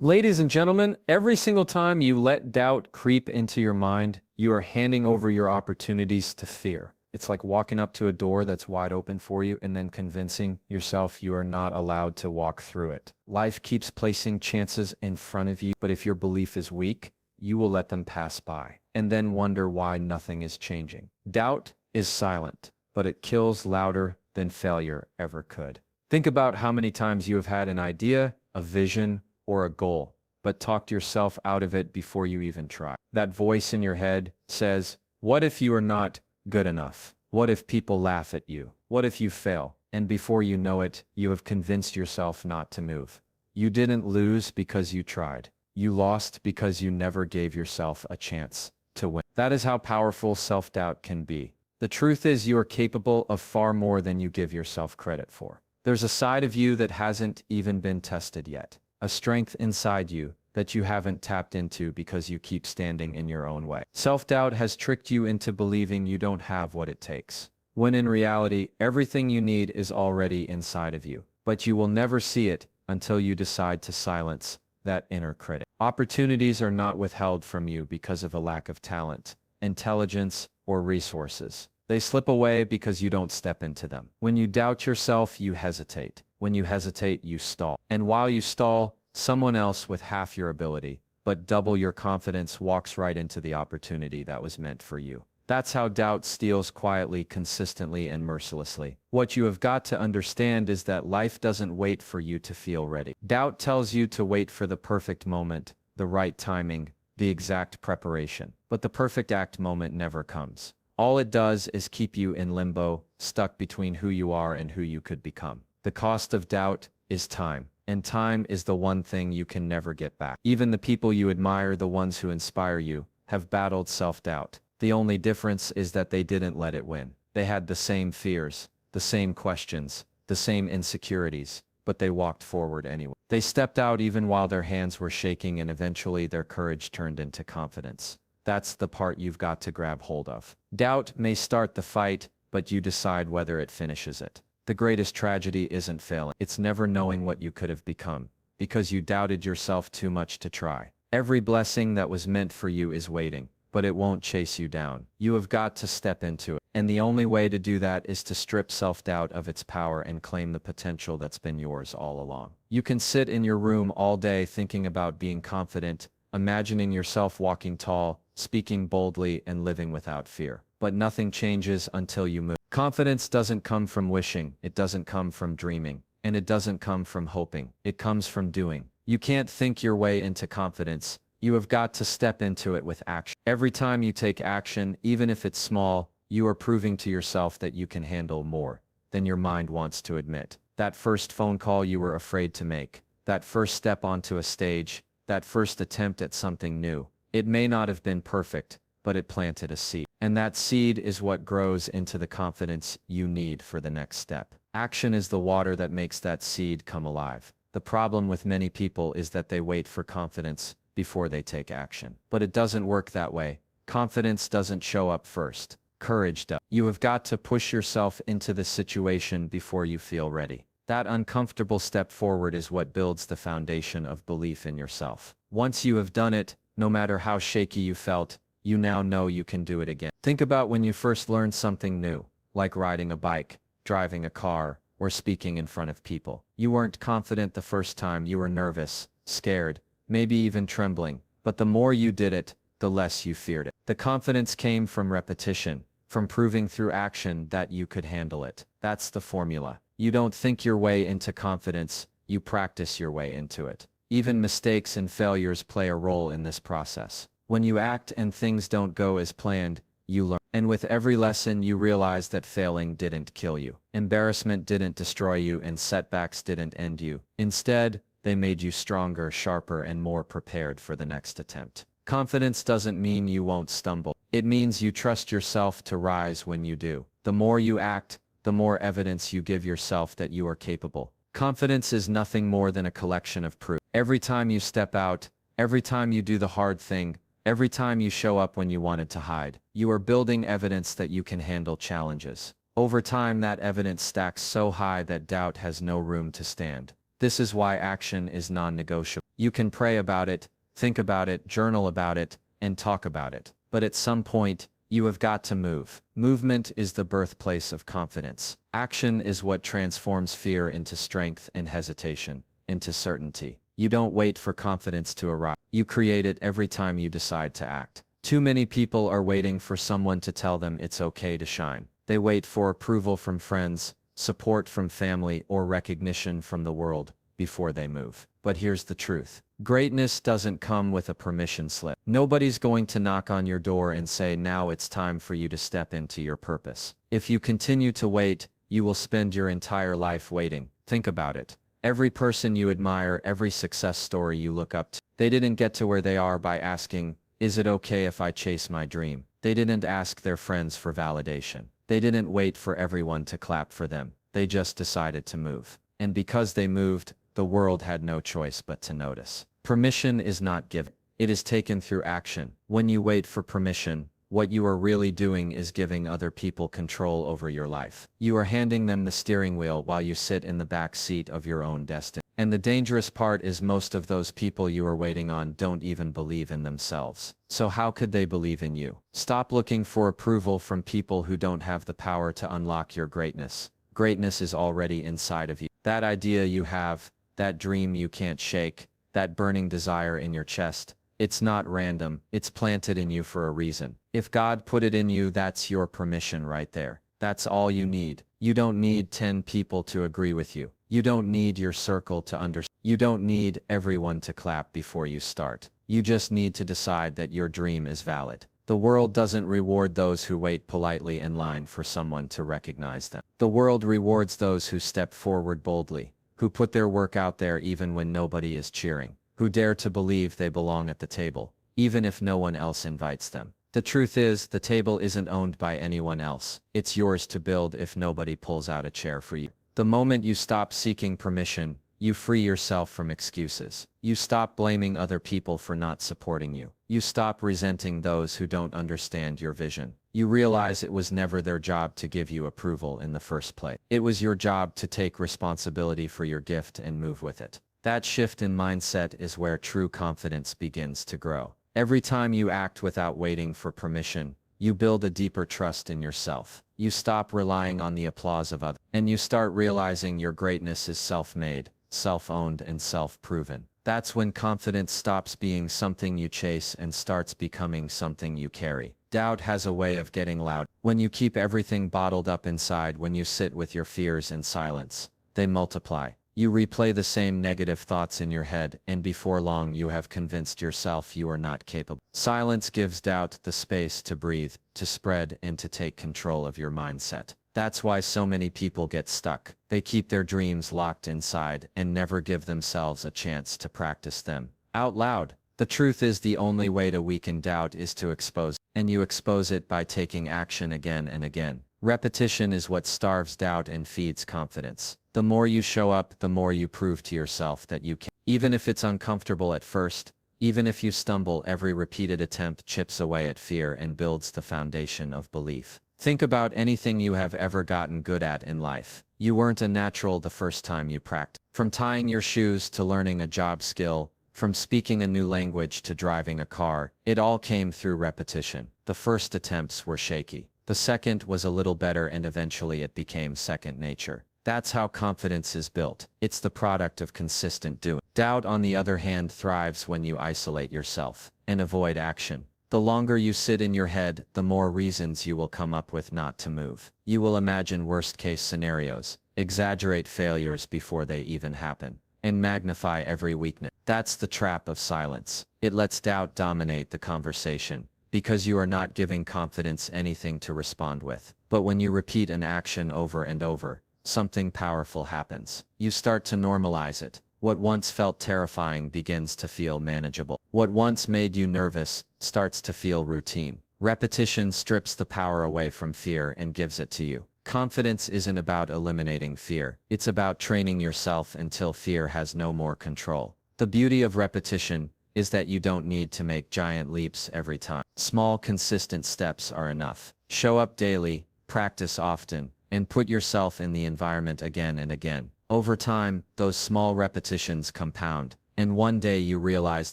Ladies and gentlemen, every single time you let doubt creep into your mind, you are handing over your opportunities to fear. It's like walking up to a door that's wide open for you and then convincing yourself you are not allowed to walk through it. Life keeps placing chances in front of you, but if your belief is weak, you will let them pass by and then wonder why nothing is changing. Doubt is silent, but it kills louder than failure ever could. Think about how many times you have had an idea, a vision, or a goal, but talked yourself out of it before you even try. That voice in your head says, what if you are not good enough? What if people laugh at you? What if you fail? And before you know it, you have convinced yourself not to move. You didn't lose because you tried. You lost because you never gave yourself a chance to win. That is how powerful self-doubt can be. The truth is you are capable of far more than you give yourself credit for. There's a side of you that hasn't even been tested yet. A strength inside you that you haven't tapped into because you keep standing in your own way. Self-doubt has tricked you into believing you don't have what it takes, when in reality, everything you need is already inside of you. But you will never see it until you decide to silence that inner critic. Opportunities are not withheld from you because of a lack of talent, intelligence, or resources. They slip away because you don't step into them. When you doubt yourself, you hesitate. When you hesitate, you stall. And while you stall, someone else with half your ability, but double your confidence walks right into the opportunity that was meant for you. That's how doubt steals quietly, consistently, and mercilessly. What you have got to understand is that life doesn't wait for you to feel ready. Doubt tells you to wait for the perfect moment, the right timing, the exact preparation. But the perfect act moment never comes. All it does is keep you in limbo, stuck between who you are and who you could become. The cost of doubt is time, and time is the one thing you can never get back. Even the people you admire, the ones who inspire you, have battled self-doubt. The only difference is that they didn't let it win. They had the same fears, the same questions, the same insecurities, but they walked forward anyway. They stepped out even while their hands were shaking, and eventually their courage turned into confidence. That's the part you've got to grab hold of. Doubt may start the fight, but you decide whether it finishes it. The greatest tragedy isn't failing. It's never knowing what you could have become, because you doubted yourself too much to try. Every blessing that was meant for you is waiting, but it won't chase you down. You have got to step into it. And the only way to do that is to strip self-doubt of its power and claim the potential that's been yours all along. You can sit in your room all day thinking about being confident, imagining yourself walking tall, speaking boldly, and living without fear. But nothing changes until you move. Confidence doesn't come from wishing, it doesn't come from dreaming, and it doesn't come from hoping. It comes from doing. You can't think your way into confidence. You have got to step into it with action. Every time you take action, even if it's small, you are proving to yourself that you can handle more than your mind wants to admit. That first phone call you were afraid to make, that first step onto a stage, that first attempt at something new. It may not have been perfect, but it planted a seed. And that seed is what grows into the confidence you need for the next step. Action is the water that makes that seed come alive. The problem with many people is that they wait for confidence before they take action. But it doesn't work that way. Confidence doesn't show up first. Courage does. You have got to push yourself into the situation before you feel ready. That uncomfortable step forward is what builds the foundation of belief in yourself. Once you have done it, no matter how shaky you felt, you now know you can do it again. Think about when you first learned something new, like riding a bike, driving a car, or speaking in front of people. You weren't confident the first time. You were nervous, scared, maybe even trembling. But the more you did it, the less you feared it. The confidence came from repetition, from proving through action that you could handle it. That's the formula. You don't think your way into confidence, you practice your way into it. Even mistakes and failures play a role in this process. When you act and things don't go as planned, you learn. And with every lesson you realize that failing didn't kill you. Embarrassment didn't destroy you, and setbacks didn't end you. Instead, they made you stronger, sharper, and more prepared for the next attempt. Confidence doesn't mean you won't stumble. It means you trust yourself to rise when you do. The more you act, the more evidence you give yourself that you are capable. Confidence is nothing more than a collection of proof. Every time you step out, every time you do the hard thing, every time you show up when you wanted to hide, you are building evidence that you can handle challenges. Over time, that evidence stacks so high that doubt has no room to stand. This is why action is non-negotiable. You can pray about it, think about it, journal about it, and talk about it. But at some point, you have got to move. Movement is the birthplace of confidence. Action is what transforms fear into strength and hesitation into certainty. You don't wait for confidence to arrive. You create it every time you decide to act. Too many people are waiting for someone to tell them it's okay to shine. They wait for approval from friends, support from family, or recognition from the world before they move. But here's the truth. Greatness doesn't come with a permission slip. Nobody's going to knock on your door and say, now it's time for you to step into your purpose. If you continue to wait, you will spend your entire life waiting. Think about it. Every person you admire, every success story you look up to, they didn't get to where they are by asking, is it okay if I chase my dream? They didn't ask their friends for validation. They didn't wait for everyone to clap for them. They just decided to move. And because they moved, the world had no choice but to notice. Permission is not given. It is taken through action. When you wait for permission, what you are really doing is giving other people control over your life. You are handing them the steering wheel while you sit in the back seat of your own destiny. And the dangerous part is most of those people you are waiting on don't even believe in themselves. So how could they believe in you? Stop looking for approval from people who don't have the power to unlock your greatness. Greatness is already inside of you. That idea you have, that dream you can't shake, that burning desire in your chest, it's not random, it's planted in you for a reason. If God put it in you, that's your permission right there. That's all you need. You don't need 10 people to agree with you. You don't need your circle to understand. You don't need everyone to clap before you start. You just need to decide that your dream is valid. The world doesn't reward those who wait politely in line for someone to recognize them. The world rewards those who step forward boldly, who put their work out there even when nobody is cheering, who dare to believe they belong at the table, even if no one else invites them. The truth is, the table isn't owned by anyone else. It's yours to build if nobody pulls out a chair for you. The moment you stop seeking permission, you free yourself from excuses. You stop blaming other people for not supporting you. You stop resenting those who don't understand your vision. You realize it was never their job to give you approval in the first place. It was your job to take responsibility for your gift and move with it. That shift in mindset is where true confidence begins to grow. Every time you act without waiting for permission, you build a deeper trust in yourself. You stop relying on the applause of others, and you start realizing your greatness is self-made, self-owned, and self-proven. That's when confidence stops being something you chase and starts becoming something you carry. Doubt has a way of getting loud. When you keep everything bottled up inside, when you sit with your fears in silence, they multiply. You replay the same negative thoughts in your head, and before long you have convinced yourself you are not capable. Silence gives doubt the space to breathe, to spread, and to take control of your mindset. That's why so many people get stuck. They keep their dreams locked inside and never give themselves a chance to practice them out loud. The truth is, the only way to weaken doubt is to expose it, and you expose it by taking action again and again. Repetition is what starves doubt and feeds confidence. The more you show up, the more you prove to yourself that you can. Even if it's uncomfortable at first, even if you stumble, every repeated attempt chips away at fear and builds the foundation of belief. Think about anything you have ever gotten good at in life. You weren't a natural the first time you practiced. From tying your shoes to learning a job skill, from speaking a new language to driving a car, it all came through repetition. The first attempts were shaky. The second was a little better, and eventually it became second nature. That's how confidence is built. It's the product of consistent doing. Doubt, on the other hand, thrives when you isolate yourself and avoid action. The longer you sit in your head, the more reasons you will come up with not to move. You will imagine worst-case scenarios, exaggerate failures before they even happen, and magnify every weakness. That's the trap of silence. It lets doubt dominate the conversation, because you are not giving confidence anything to respond with. But when you repeat an action over and over, something powerful happens. You start to normalize it. What once felt terrifying begins to feel manageable. What once made you nervous starts to feel routine. Repetition strips the power away from fear and gives it to you. Confidence isn't about eliminating fear. It's about training yourself until fear has no more control. The beauty of repetition is that you don't need to make giant leaps every time. Small, consistent steps are enough. Show up daily, practice often, and put yourself in the environment again and again. Over time, those small repetitions compound, And one day you realize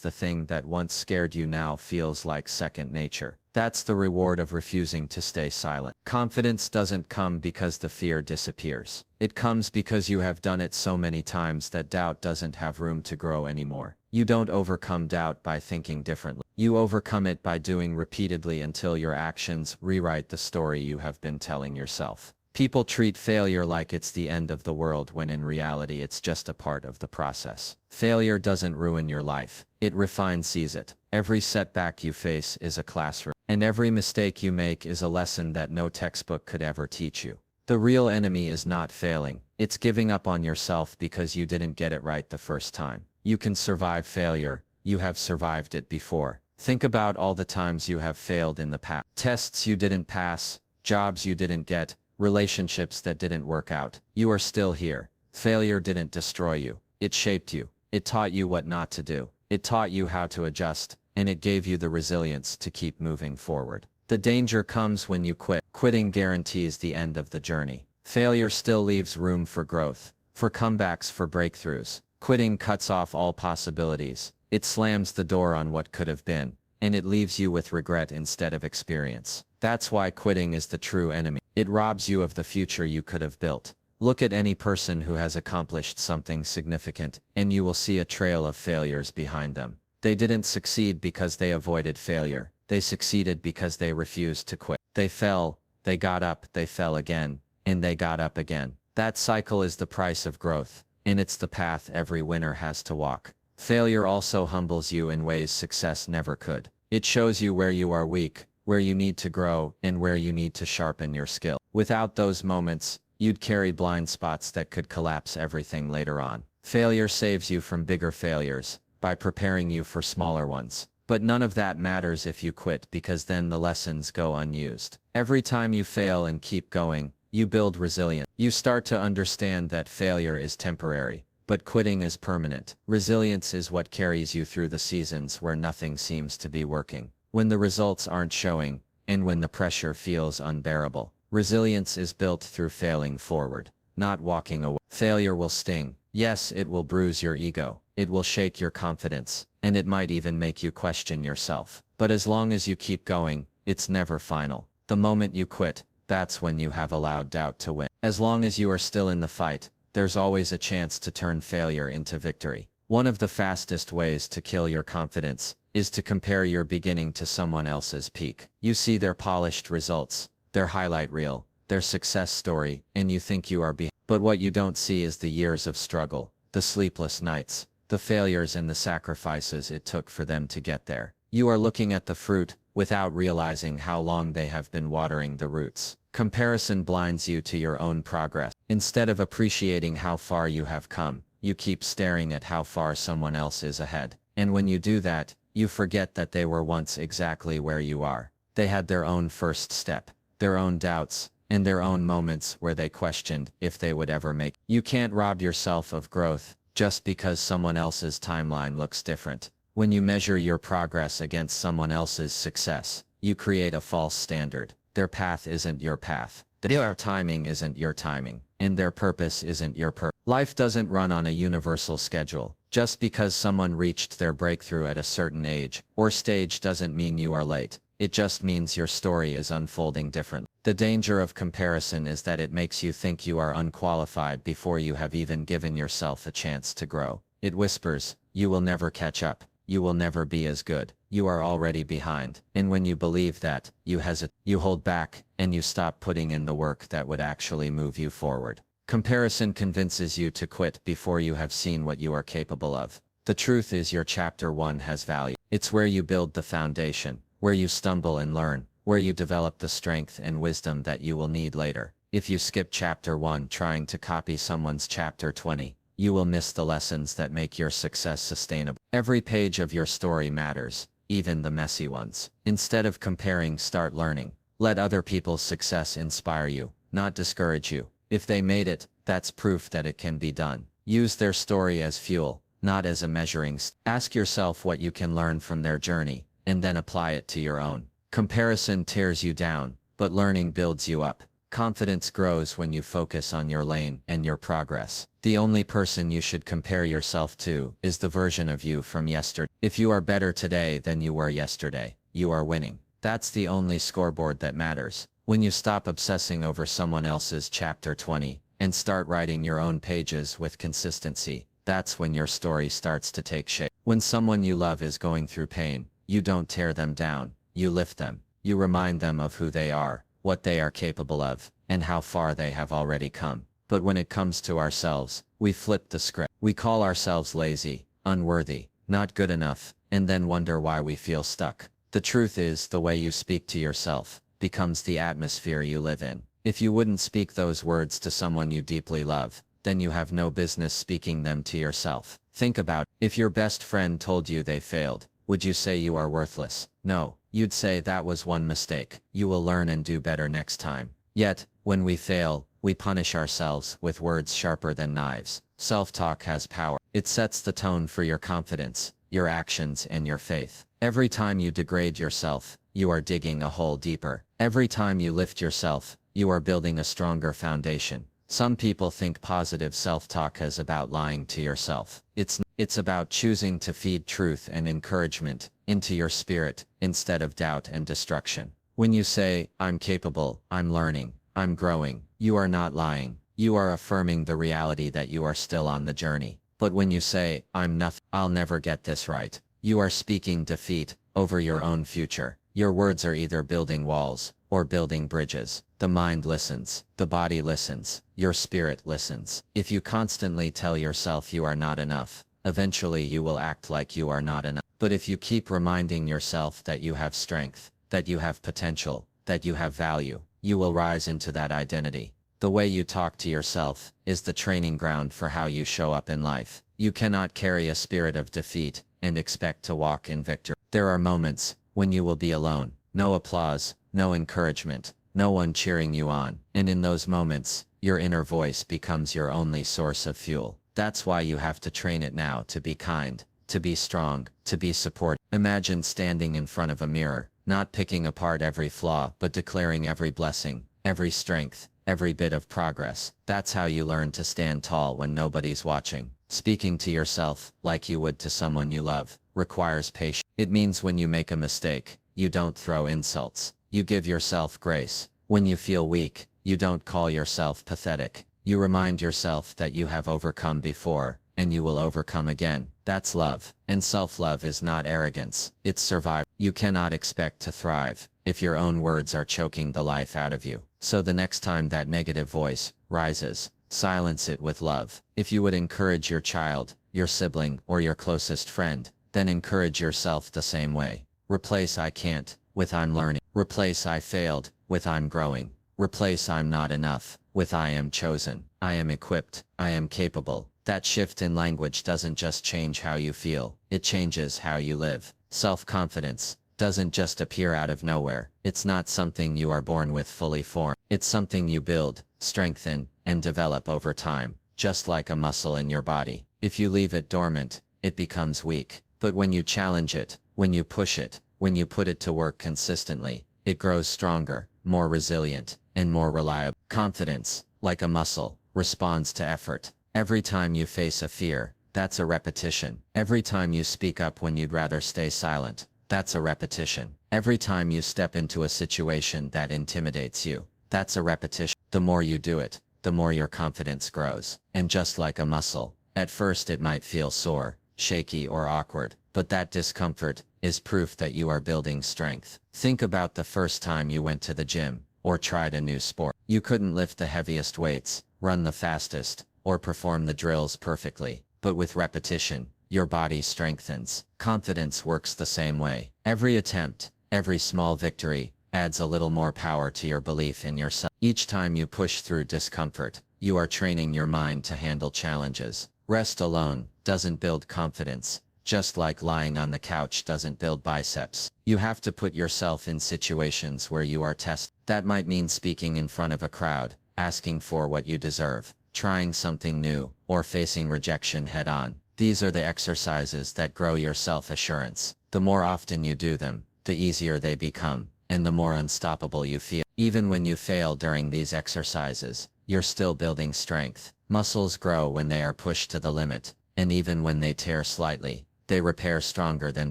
the thing that once scared you now feels like second nature. That's the reward of refusing to stay silent. Confidence doesn't come because the fear disappears. It comes because you have done it so many times that doubt doesn't have room to grow anymore. You don't overcome doubt by thinking differently. You overcome it by doing repeatedly until your actions rewrite the story you have been telling yourself. People treat failure like it's the end of the world when in reality it's just a part of the process. Failure doesn't ruin your life. It refines it. Every setback you face is a classroom. And every mistake you make is a lesson that no textbook could ever teach you. The real enemy is not failing. It's giving up on yourself because you didn't get it right the first time. You can survive failure. You have survived it before. Think about all the times you have failed in the past. Tests you didn't pass, jobs you didn't get, relationships that didn't work out. You are still here. Failure didn't destroy you. It shaped you. It taught you what not to do. It taught you how to adjust, and it gave you the resilience to keep moving forward. The danger comes when you quit. Quitting guarantees the end of the journey. Failure still leaves room for growth, for comebacks, for breakthroughs. Quitting cuts off all possibilities. It slams the door on what could have been, and it leaves you with regret instead of experience. That's why quitting is the true enemy. It robs you of the future you could have built. Look at any person who has accomplished something significant, and you will see a trail of failures behind them. They didn't succeed because they avoided failure. They succeeded because they refused to quit. They fell, they got up, they fell again, and they got up again. That cycle is the price of growth, and it's the path every winner has to walk. Failure also humbles you in ways success never could. It shows you where you are weak, where you need to grow, and where you need to sharpen your skill. Without those moments, you'd carry blind spots that could collapse everything later on. Failure saves you from bigger failures by preparing you for smaller ones. But none of that matters if you quit, because then the lessons go unused. Every time you fail and keep going, you build resilience. You start to understand that failure is temporary, but quitting is permanent. Resilience is what carries you through the seasons where nothing seems to be working. When the results aren't showing, and when the pressure feels unbearable. Resilience is built through failing forward, not walking away. Failure will sting. Yes, it will bruise your ego. It will shake your confidence, and it might even make you question yourself. But as long as you keep going, it's never final. The moment you quit, that's when you have allowed doubt to win. As long as you are still in the fight, there's always a chance to turn failure into victory. One of the fastest ways to kill your confidence is to compare your beginning to someone else's peak. You see their polished results, their highlight reel, their success story, and you think you are behind. But what you don't see is the years of struggle, the sleepless nights, the failures, and the sacrifices it took for them to get there. You are looking at the fruit without realizing how long they have been watering the roots. Comparison blinds you to your own progress. Instead of appreciating how far you have come, you keep staring at how far someone else is ahead. And when you do that, you forget that they were once exactly where you are. They had their own first step, their own doubts, and their own moments where they questioned if they would ever make it. You can't rob yourself of growth just because someone else's timeline looks different. When you measure your progress against someone else's success, you create a false standard. Their path isn't your path. Their timing isn't your timing. And their purpose isn't your purpose. Life doesn't run on a universal schedule. Just because someone reached their breakthrough at a certain age or stage doesn't mean you are late. It just means your story is unfolding differently. The danger of comparison is that it makes you think you are unqualified before you have even given yourself a chance to grow. It whispers, you will never catch up. You will never be as good. You are already behind. And when you believe that, you hesitate, you hold back, and you stop putting in the work that would actually move you forward. Comparison convinces you to quit before you have seen what you are capable of. The truth is, your chapter 1 has value. It's where you build the foundation, where you stumble and learn, where you develop the strength and wisdom that you will need later. If you skip chapter 1 trying to copy someone's chapter 20, you will miss the lessons that make your success sustainable. Every page of your story matters, even the messy ones. Instead of comparing, start learning. Let other people's success inspire you, not discourage you. If they made it, that's proof that it can be done. Use their story as fuel, not as a measuring stick. Ask yourself what you can learn from their journey, and then apply it to your own. Comparison tears you down, but learning builds you up. Confidence grows when you focus on your lane and your progress. The only person you should compare yourself to is the version of you from yesterday. If you are better today than you were yesterday, you are winning. That's the only scoreboard that matters. When you stop obsessing over someone else's chapter 20 and start writing your own pages with consistency, that's when your story starts to take shape. When someone you love is going through pain, you don't tear them down, you lift them. You remind them of who they are, what they are capable of, and how far they have already come. But when it comes to ourselves, we flip the script. We call ourselves lazy, unworthy, not good enough, and then wonder why we feel stuck. The truth is, the way you speak to yourself becomes the atmosphere you live in. If you wouldn't speak those words to someone you deeply love, then you have no business speaking them to yourself. Think about it. If your best friend told you they failed, would you say you are worthless? No, you'd say that was one mistake. You will learn and do better next time. Yet, when we fail, we punish ourselves with words sharper than knives. Self-talk has power. It sets the tone for your confidence, your actions, and your faith. Every time you degrade yourself, you are digging a hole deeper. Every time you lift yourself, you are building a stronger foundation. Some people think positive self-talk is about lying to yourself. It's about choosing to feed truth and encouragement into your spirit instead of doubt and destruction. When you say, "I'm capable, I'm learning, I'm growing," you are not lying. You are affirming the reality that you are still on the journey. But when you say, "I'm nothing, I'll never get this right," you are speaking defeat over your own future. Your words are either building walls or building bridges. The mind listens, the body listens, your spirit listens. If you constantly tell yourself you are not enough, eventually you will act like you are not enough. But if you keep reminding yourself that you have strength, that you have potential, that you have value, you will rise into that identity. The way you talk to yourself is the training ground for how you show up in life. You cannot carry a spirit of defeat and expect to walk in victory. There are moments when you will be alone. No applause, no encouragement, no one cheering you on. And in those moments, your inner voice becomes your only source of fuel. That's why you have to train it now to be kind, to be strong, to be supportive. Imagine standing in front of a mirror, not picking apart every flaw, but declaring every blessing, every strength, every bit of progress. That's how you learn to stand tall when nobody's watching. Speaking to yourself, like you would to someone you love, requires patience. It means when you make a mistake, you don't throw insults. You give yourself grace. When you feel weak, you don't call yourself pathetic. You remind yourself that you have overcome before, and you will overcome again. That's love. And self-love is not arrogance, it's survival. You cannot expect to thrive if your own words are choking the life out of you. So the next time that negative voice rises, silence it with love. If you would encourage your child, your sibling, or your closest friend, then encourage yourself the same way. Replace "I can't" with "I'm learning." Replace "I failed" with "I'm growing." Replace "I'm not enough" with "I am chosen." I am equipped. I am capable. That shift in language doesn't just change how you feel, it changes how you live. Self-confidence doesn't just appear out of nowhere. It's not something you are born with fully formed. It's something you build, strengthen, and develop over time, just like a muscle in your body. If you leave it dormant, it becomes weak. But when you challenge it, when you push it, when you put it to work consistently, it grows stronger, more resilient, and more reliable. Confidence, like a muscle, responds to effort. Every time you face a fear, that's a repetition. Every time you speak up when you'd rather stay silent, that's a repetition. Every time you step into a situation that intimidates you, that's a repetition. The more you do it, the more your confidence grows. And just like a muscle, at first it might feel sore, shaky, or awkward, but that discomfort is proof that you are building strength. Think about the first time you went to the gym or tried a new sport. You couldn't lift the heaviest weights, run the fastest, or perform the drills perfectly, but with repetition, your body strengthens. Confidence works the same way. Every attempt, every small victory, adds a little more power to your belief in yourself. Each time you push through discomfort, you are training your mind to handle challenges. Rest alone doesn't build confidence, just like lying on the couch doesn't build biceps. You have to put yourself in situations where you are tested. That might mean speaking in front of a crowd, asking for what you deserve, trying something new, or facing rejection head-on. These are the exercises that grow your self-assurance. The more often you do them, the easier they become, and the more unstoppable you feel. Even when you fail during these exercises, you're still building strength. Muscles grow when they are pushed to the limit, and even when they tear slightly, they repair stronger than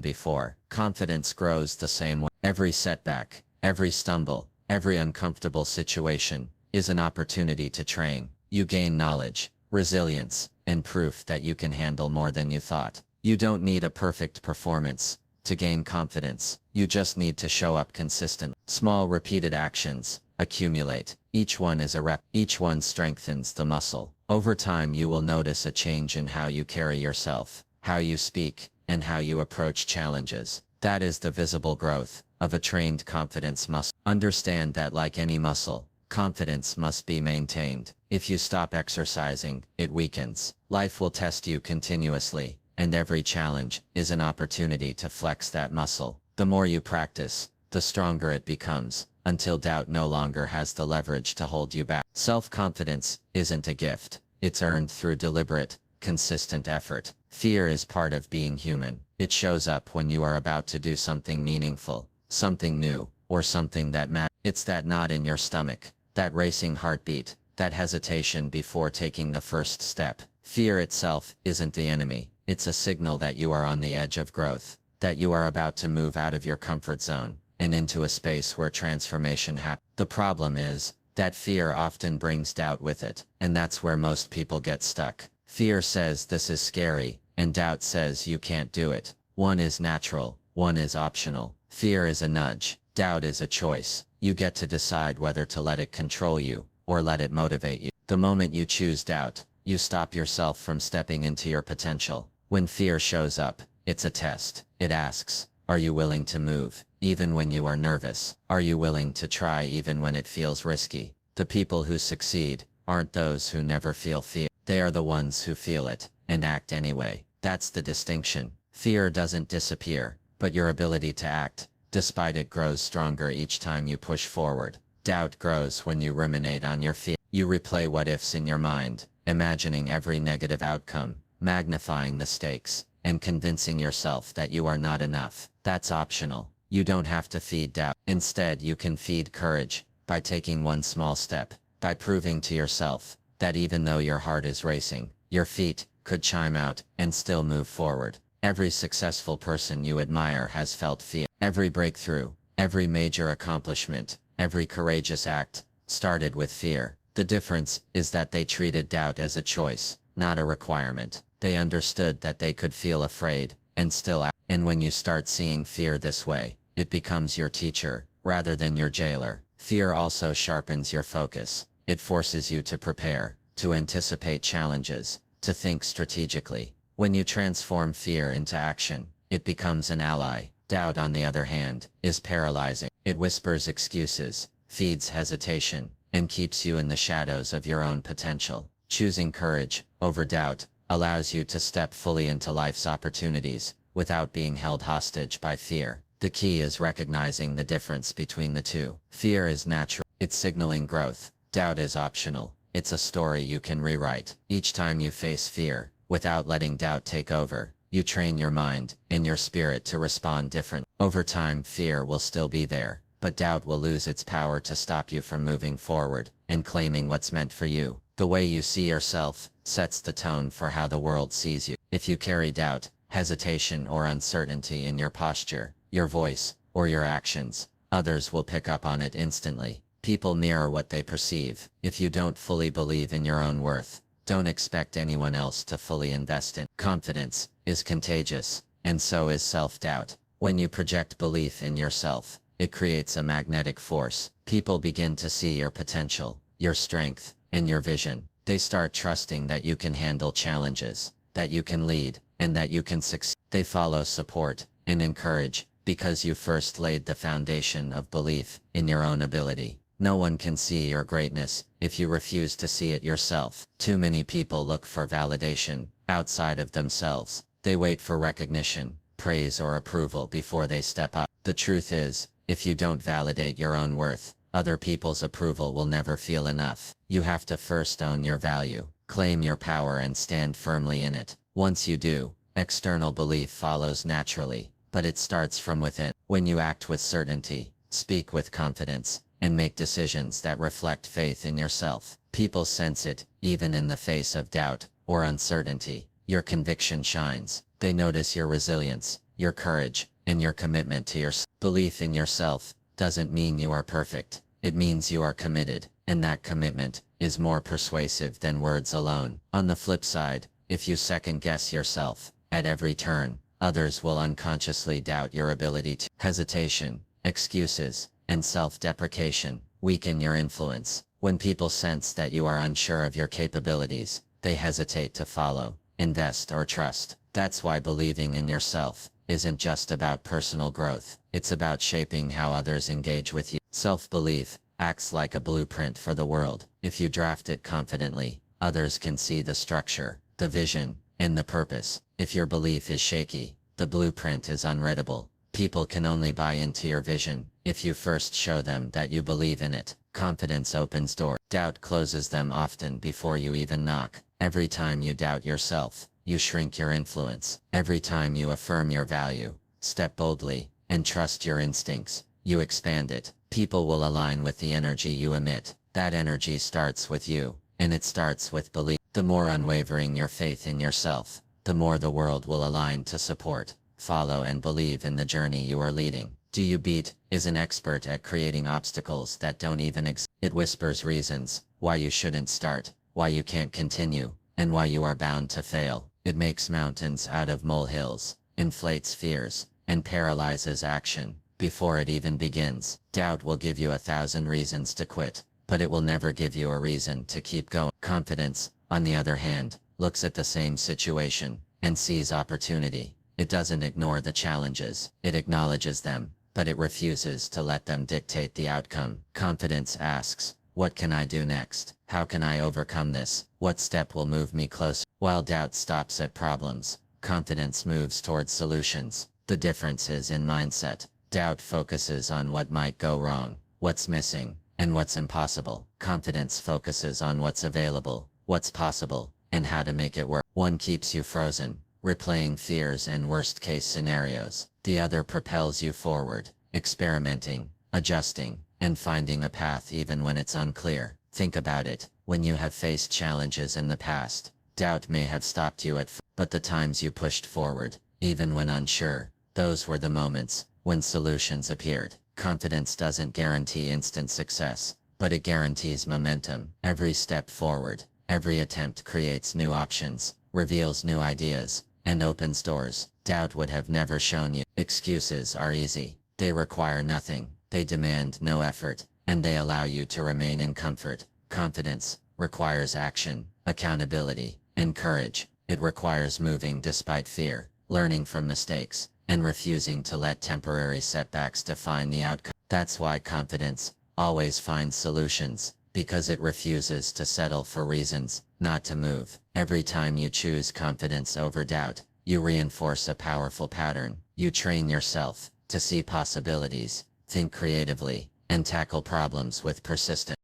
before. Confidence grows the same way. Every setback, every stumble, every uncomfortable situation is an opportunity to train. You gain knowledge, resilience, and proof that you can handle more than you thought. You don't need a perfect performance to gain confidence. You just need to show up consistently. Small repeated actions accumulate. Each one is a rep. Each one strengthens the muscle. Over time you will notice a change in how you carry yourself, how you speak, and how you approach challenges. That is the visible growth of a trained confidence muscle. Understand that like any muscle, confidence must be maintained. If you stop exercising, it weakens. Life will test you continuously, and every challenge is an opportunity to flex that muscle. The more you practice, the stronger it becomes, until doubt no longer has the leverage to hold you back. Self-confidence isn't a gift. It's earned through deliberate, consistent effort. Fear is part of being human. It shows up when you are about to do something meaningful, something new, or something that matters. It's that knot in your stomach, that racing heartbeat, that hesitation before taking the first step. Fear itself isn't the enemy. It's a signal that you are on the edge of growth, that you are about to move out of your comfort zone and into a space where transformation happens. The problem is that fear often brings doubt with it, and that's where most people get stuck. Fear says this is scary, and doubt says you can't do it. One is natural, one is optional. Fear is a nudge, doubt is a choice. You get to decide whether to let it control you, or let it motivate you. The moment you choose doubt, you stop yourself from stepping into your potential. When fear shows up, it's a test. It asks, are you willing to move, even when you are nervous? Are you willing to try even when it feels risky? The people who succeed aren't those who never feel fear. They are the ones who feel it, and act anyway. That's the distinction. Fear doesn't disappear, but your ability to act, despite it, grows stronger each time you push forward. Doubt grows when you ruminate on your fear. You replay what-ifs in your mind, imagining every negative outcome, magnifying the stakes, and convincing yourself that you are not enough. That's optional. You don't have to feed doubt. Instead, you can feed courage by taking one small step, by proving to yourself that even though your heart is racing, your feet could chime out and still move forward. Every successful person you admire has felt fear. Every breakthrough, every major accomplishment, every courageous act started with fear. The difference is that they treated doubt as a choice, not a requirement. They understood that they could feel afraid and still act. And when you start seeing fear this way, it becomes your teacher rather than your jailer. Fear also sharpens your focus. It forces you to prepare, to anticipate challenges, to think strategically. When you transform fear into action, it becomes an ally. Doubt, on the other hand, is paralyzing. It whispers excuses, feeds hesitation, and keeps you in the shadows of your own potential. Choosing courage over doubt allows you to step fully into life's opportunities without being held hostage by fear. The key is recognizing the difference between the two. Fear is natural. It's signaling growth. Doubt is optional. It's a story you can rewrite. Each time you face fear, without letting doubt take over, you train your mind and your spirit to respond differently. Over time, fear will still be there, but doubt will lose its power to stop you from moving forward and claiming what's meant for you. The way you see yourself sets the tone for how the world sees you. If you carry doubt, hesitation, or uncertainty in your posture, your voice, or your actions, others will pick up on it instantly. People mirror what they perceive. If you don't fully believe in your own worth, don't expect anyone else to fully invest in. Confidence is contagious, and so is self-doubt. When you project belief in yourself, it creates a magnetic force. People begin to see your potential, your strength, and your vision. They start trusting that you can handle challenges, that you can lead, and that you can succeed. They follow, support, and encourage, because you first laid the foundation of belief in your own ability. No one can see your greatness if you refuse to see it yourself. Too many people look for validation outside of themselves. They wait for recognition, praise, or approval before they step up. The truth is, if you don't validate your own worth, other people's approval will never feel enough. You have to first own your value, claim your power, and stand firmly in it. Once you do, external belief follows naturally, but it starts from within. When you act with certainty, speak with confidence, and make decisions that reflect faith in yourself. People sense it, even in the face of doubt or uncertainty. Your conviction shines. They notice your resilience, your courage, and your commitment to yourself. Belief in yourself doesn't mean you are perfect. It means you are committed, and that commitment is more persuasive than words alone. On the flip side, if you second-guess yourself at every turn, others will unconsciously doubt your ability to. Hesitation, excuses, and self-deprecation weaken your influence. When people sense that you are unsure of your capabilities, they hesitate to follow, invest, or trust. That's why believing in yourself isn't just about personal growth. It's about shaping how others engage with you. Self-belief acts like a blueprint for the world. If you draft it confidently, others can see the structure, the vision, and the purpose. If your belief is shaky, the blueprint is unreadable. People can only buy into your vision if you first show them that you believe in it. Confidence opens doors. Doubt closes them often before you even knock. Every time you doubt yourself, you shrink your influence. Every time you affirm your value, step boldly, and trust your instincts, you expand it. People will align with the energy you emit. That energy starts with you, and it starts with belief. The more unwavering your faith in yourself, the more the world will align to support, follow, and believe in the journey you are leading. Do You Beat is an expert at creating obstacles that don't even exist. It whispers reasons why you shouldn't start, why you can't continue, and why you are bound to fail. It makes mountains out of molehills, inflates fears, and paralyzes action before it even begins. Doubt will give you 1,000 reasons to quit, but it will never give you a reason to keep going. Confidence, on the other hand, looks at the same situation and sees opportunity. It doesn't ignore the challenges. It acknowledges them, but it refuses to let them dictate the outcome. Confidence asks, what can I do next? How can I overcome this? What step will move me closer? While doubt stops at problems, confidence moves towards solutions. The difference is in mindset. Doubt focuses on what might go wrong, what's missing, and what's impossible. Confidence focuses on what's available, what's possible, and how to make it work. One keeps you frozen, replaying fears and worst-case scenarios. The other propels you forward, experimenting, adjusting, and finding a path even when it's unclear. Think about it. When you have faced challenges in the past, doubt may have stopped you but the times you pushed forward, even when unsure, those were the moments when solutions appeared. Confidence doesn't guarantee instant success, but it guarantees momentum. Every step forward, every attempt creates new options, reveals new ideas, and opens doors doubt would have never shown you. Excuses are easy. They require nothing, they demand no effort, and they allow you to remain in comfort. Confidence requires action, accountability, and courage. It requires moving despite fear, learning from mistakes, and refusing to let temporary setbacks define the outcome. That's why confidence always finds solutions, because it refuses to settle for reasons not to move. Every time you choose confidence over doubt, you reinforce a powerful pattern. You train yourself to see possibilities, think creatively, and tackle problems with persistence.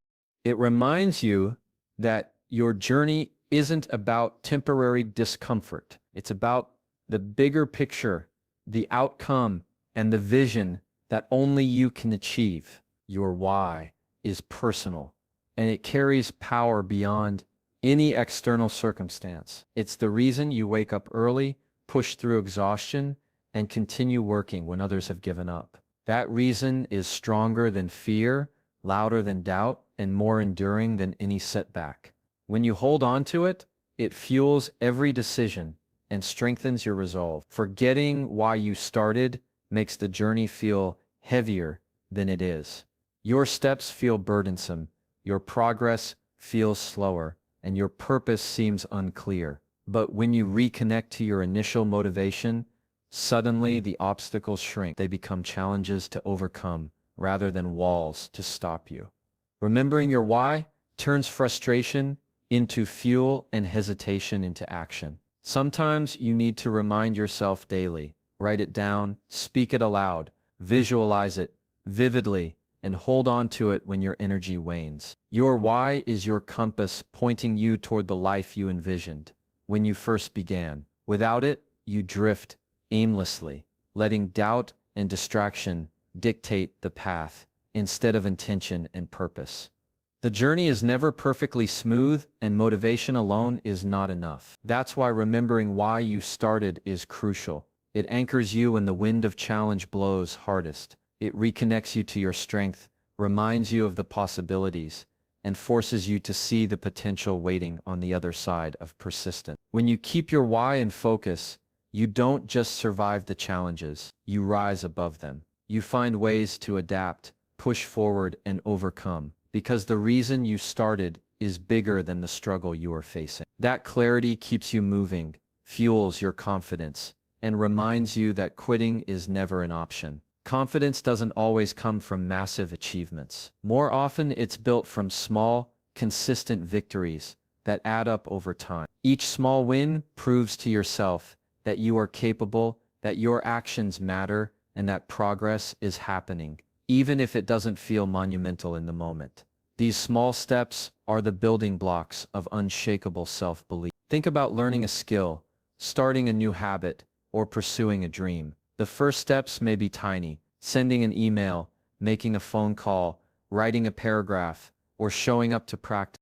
It reminds you that your journey isn't about temporary discomfort. It's about the bigger picture, the outcome, and the vision that only you can achieve. Your why is personal, and it carries power beyond any external circumstance. It's the reason you wake up early, push through exhaustion, and continue working when others have given up. That reason is stronger than fear, louder than doubt, and more enduring than any setback. When you hold on to it, it fuels every decision and strengthens your resolve. Forgetting why you started makes the journey feel heavier than it is. Your steps feel burdensome, your progress feels slower, and your purpose seems unclear. But when you reconnect to your initial motivation, suddenly the obstacles shrink. They become challenges to overcome rather than walls to stop you. Remembering your why turns frustration into fuel and hesitation into action. Sometimes you need to remind yourself daily. Write it down, speak it aloud, visualize it vividly, and hold on to it when your energy wanes. Your why is your compass pointing you toward the life you envisioned when you first began. Without it, you drift aimlessly, letting doubt and distraction dictate the path instead of intention and purpose. The journey is never perfectly smooth, and motivation alone is not enough. That's why remembering why you started is crucial. It anchors you when the wind of challenge blows hardest. It reconnects you to your strength, reminds you of the possibilities, and forces you to see the potential waiting on the other side of persistence. When you keep your why in focus, you don't just survive the challenges, you rise above them. You find ways to adapt, push forward, and overcome, because the reason you started is bigger than the struggle you are facing. That clarity keeps you moving, fuels your confidence, and reminds you that quitting is never an option. Confidence doesn't always come from massive achievements. More often, it's built from small, consistent victories that add up over time. Each small win proves to yourself that you are capable, that your actions matter, and that progress is happening, even if it doesn't feel monumental in the moment. These small steps are the building blocks of unshakable self-belief. Think about learning a skill, starting a new habit, or pursuing a dream. The first steps may be tiny: sending an email, making a phone call, writing a paragraph, or showing up to practice.